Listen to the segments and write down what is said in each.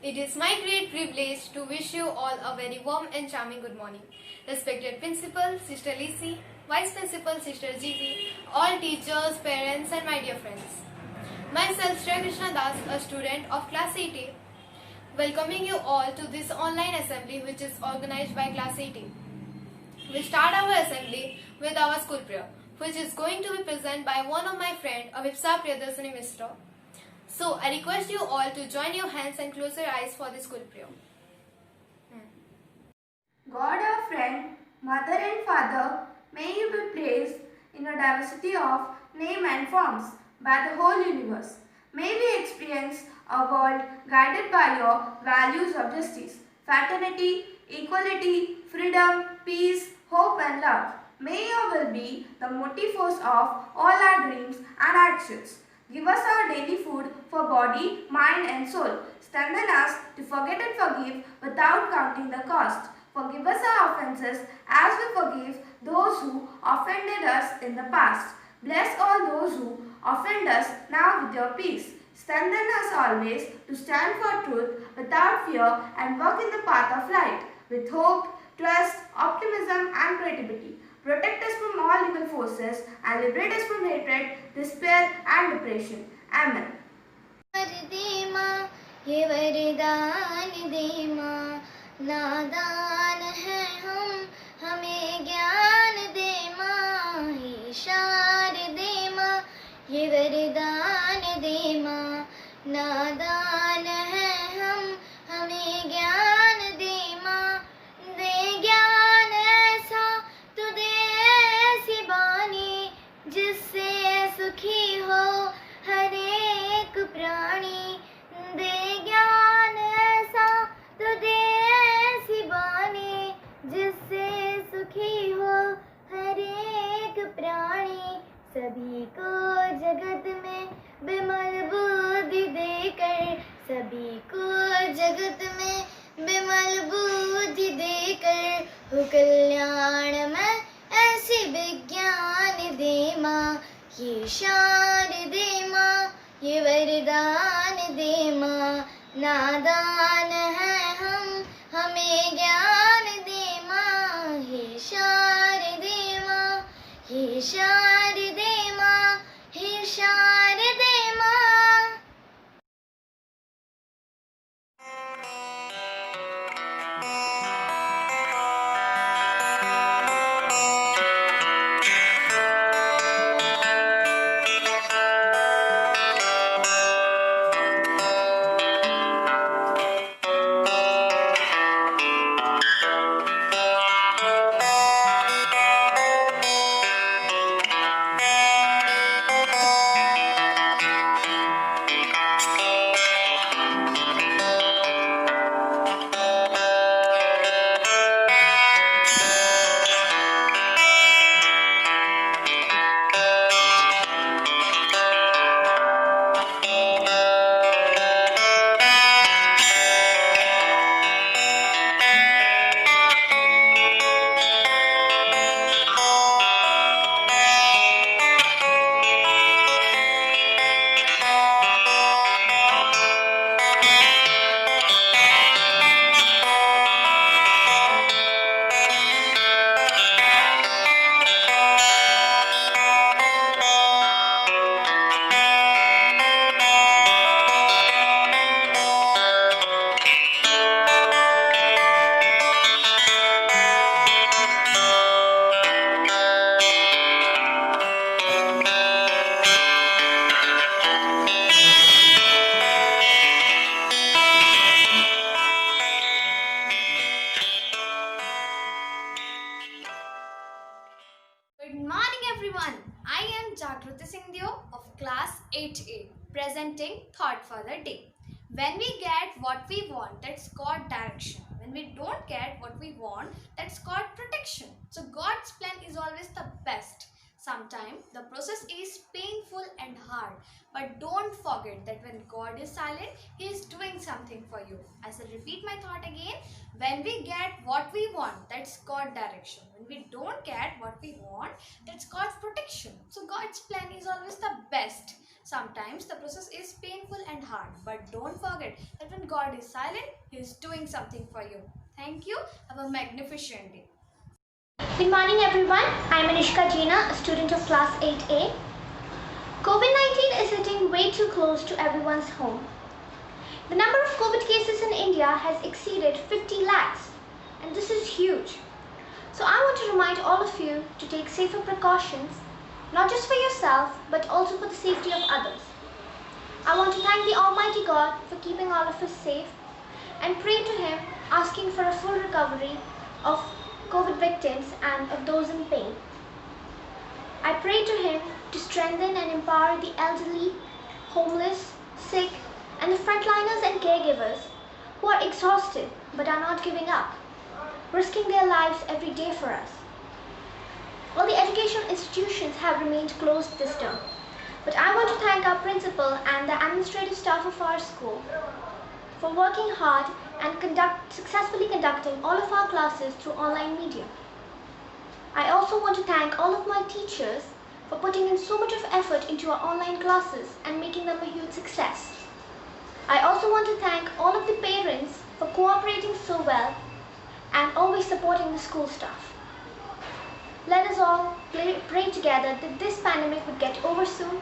It is my great privilege to wish you all a very warm and charming good morning. Respected Principal, Sister Lisi, Vice Principal, Sister Gigi, all teachers, parents and my dear friends. Myself, Shreya Krishna Das, a student of Class 8A, welcoming you all to this online assembly which is organized by Class 8A. We start our assembly with our school prayer, which is going to be presented by one of my friend, Avipsa Priyadarshini Mishra. So I request you all to join your hands and close your eyes for the school prayer. God our friend, mother and father, may you be praised in a diversity of name and forms by the whole universe. May we experience a world guided by your values of justice, fraternity, equality, freedom, peace, hope and love. May your will be the motive force of all our dreams and actions. Give us our daily food for body, mind and soul. Strengthen us to forget and forgive without counting the cost. Forgive us our offences as we forgive those who offended us in the past. Bless all those who offend us now with your peace. Strengthen us always to stand for truth without fear and walk in the path of light with hope, trust, optimism and creativity. Protect us from all evil forces and liberate us from hatred, despair and depression. Amen. ये वरदान दे माँ, नादान है हम, हमें ज्ञान दे माँ, हे शारदे माँ, ये वरदान दे माँ, नादान है हम, हमें ज्ञान दे माँ, दे ज्ञान ऐसा तो दे ऐसी बानी, जिससे सुखी हो हर एक प्राणी, दे ज्ञान ऐसा तो दे ऐसी बानी, जिससे सुखी हो हर एक प्राणी, सभी को जगत में बिमल बुद्धि देकर, सभी को जगत में बिमल बुद्धि देकर, हो कल्याण में ऐसी विज्ञान दे माँ, ये शारदे माँ, ये वरदान दे माँ, नादान है हम, हमें ज्ञान दे माँ, हे शारदे माँ, हे शारदे माँ, हे शारदे माँ। Good morning everyone. I am Jagruti Singhdeo of class 8A presenting thought for the day. When we get what we want, that's called direction. When we don't get what we want, that's called protection. So God's plan is always the best. Sometimes the process is painful and hard, but don't forget that when God is silent, He is doing something for you. I shall repeat my thought again. When we get what we want, that's called direction. When we don't get what we want, that's called protection. So God's plan is always the best. Sometimes the process is painful and hard, but don't forget that when God is silent, He is doing something for you. Thank you. Have a magnificent day. Good morning, everyone. I'm Anishka Jina, a student of class 8A. COVID-19 is hitting way too close to everyone's home. The number of COVID cases in India has exceeded 50 lakhs, and this is huge. So I want to remind all of you to take safer precautions, not just for yourself, but also for the safety of others. I want to thank the Almighty God for keeping all of us safe and pray to Him asking for a full recovery of COVID victims and of those in pain. I pray to Him to strengthen and empower the elderly, homeless, sick, and the frontliners and caregivers who are exhausted but are not giving up, risking their lives every day for us. All the educational institutions have remained closed this term, but I want to thank our principal and the administrative staff of our school for working hard and successfully conducting all of our classes through online media. I also want to thank all of my teachers for putting in so much of effort into our online classes and making them a huge success. I also want to thank all of the parents for cooperating so well and always supporting the school staff. Let us all pray together that this pandemic would get over soon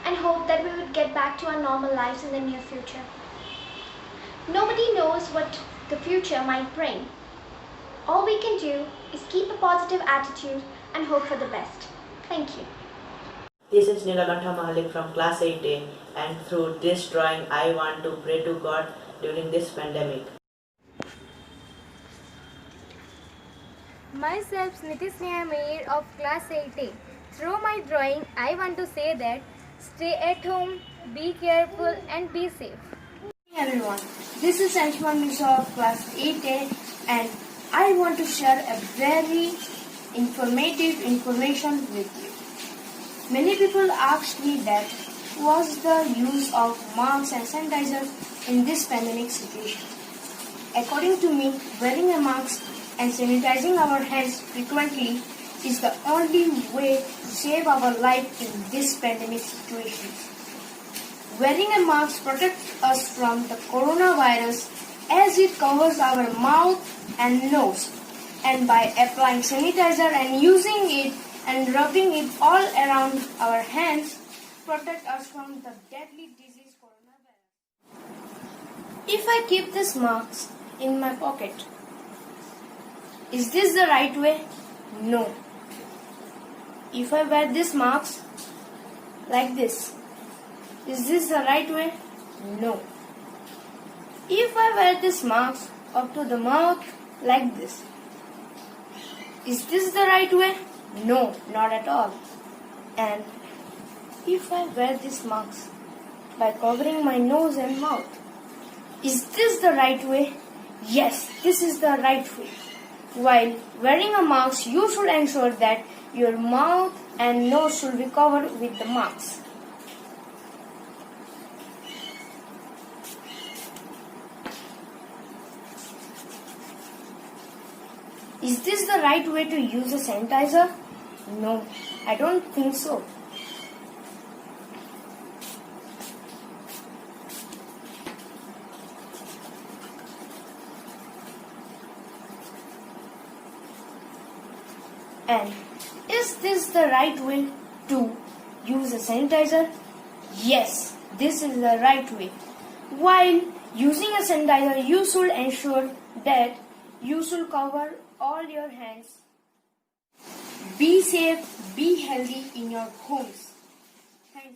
and hope that we would get back to our normal lives in the near future. Nobody knows what the future might bring. All we can do is keep a positive attitude and hope for the best. Thank you. This is Nilakantha Mahalik from class 8A, and through this drawing I want to pray to God during this pandemic. Myself, Sniti Sneha Meir of class 8A. Through my drawing, I want to say that stay at home, be careful and be safe. Hey everyone, this is Anshman Mishra of class 8A, and I want to share a very informative information with you. Many people asked me that what's the use of masks and sanitizer in this pandemic situation. According to me, wearing a mask and sanitizing our hands frequently is the only way to save our life in this pandemic situation. Wearing a mask protects us from the coronavirus as it covers our mouth and nose, and by applying sanitizer and using it and rubbing it all around our hands protect us from the deadly disease coronavirus. If I keep this mask in my pocket, is this the right way? No. If I wear this mask like this, is this the right way? No. If I wear this mask up to the mouth like this, is this the right way? No, not at all. And if I wear this mask by covering my nose and mouth, is this the right way? Yes, this is the right way. While wearing a mask, you should ensure that your mouth and nose should be covered with the mask. Is this the right way to use a sanitizer? No, I don't think so. And is this the right way to use a sanitizer? Yes, this is the right way. While using a sanitizer, you should ensure that you should cover all your hands. Be safe, be healthy in your homes. Thank you.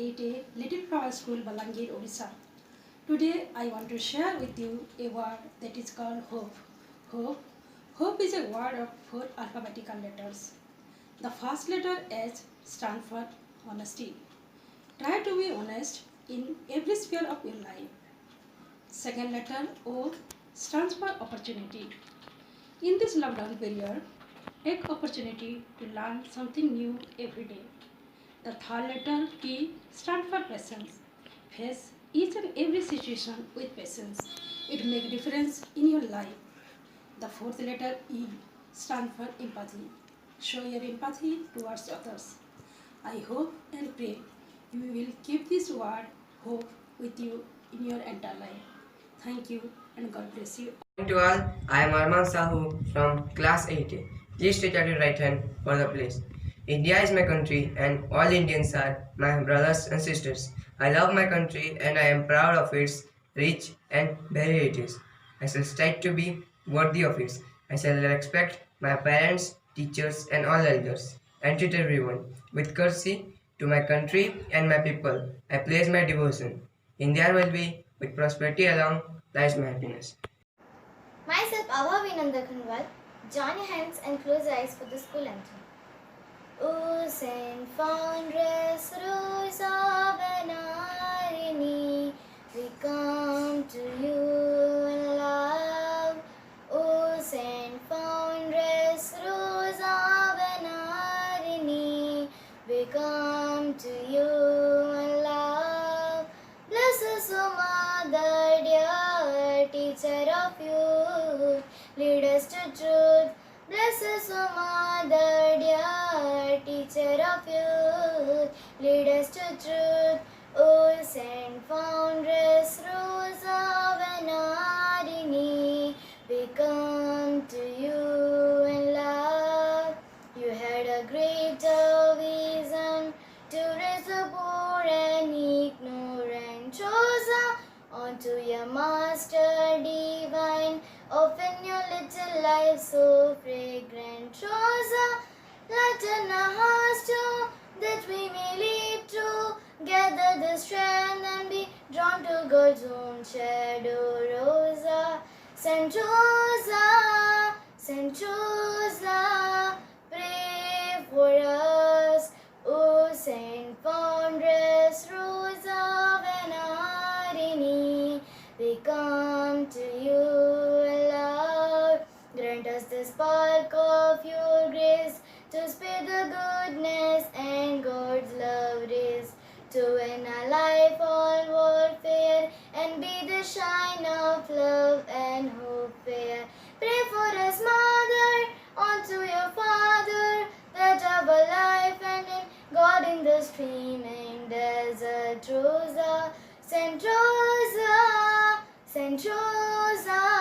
8A, Little Flower School, Balangir, Odisha. Today I want to share with you a word that is called hope. Hope. Hope is a word of 4 alphabetical letters. The first letter H stands for honesty. Try to be honest in every sphere of your life. Second letter O stands for opportunity. In this lockdown period, take opportunity to learn something new every day. The third letter P stands for patience. Face each and every situation with patience. It makes a difference in your life. The fourth letter E stands for empathy. Show your empathy towards others. I hope and pray you will keep this word hope with you in your entire life. Thank you and God bless you. To all, I am Arman Sahu from class 8A. Please stretch out your right hand for the place. India is my country and all Indians are my brothers and sisters. I love my country and I am proud of its rich and varied heritage. I shall strive to be worthy of it. I shall respect my parents, teachers and all elders and treat everyone with courtesy to my country and my people. I place my devotion. India will be with prosperity along lies my happiness. Myself, Ava Vinanda Khanwal. Join your hands and close your eyes for the school anthem. O Saint Foundress Rosa Benarini, we come to you in love. O Saint Foundress Rosa Benarini, we come to you in love. Bless us, O Mother dear, teacher of you, lead us to truth. Bless us, O Mother dear, teacher of youth, lead us to truth. O Saint Foundress Rosa Benarini, we come to you in love. You had a greater vision to raise the poor and ignorant, chose onto your Master divine. Open your little life so fragrant, Rosa, lighten our hearts too, that we may lead true. Gather the strength and be drawn to God's own shadow, Rosa. Saint Rosa, Saint Rosa, pray for us. O Saint Foundress Rosa Benarini, we come to you in love. Grant us the spark of your grace to spread the goodness and God's love rays, to end our life all warfare and be the shine of love and hope fair. Pray for us, Mother, unto your Father, that our life and in God in the streaming desert. Rosa, Saint Rosa, Saint Rosa.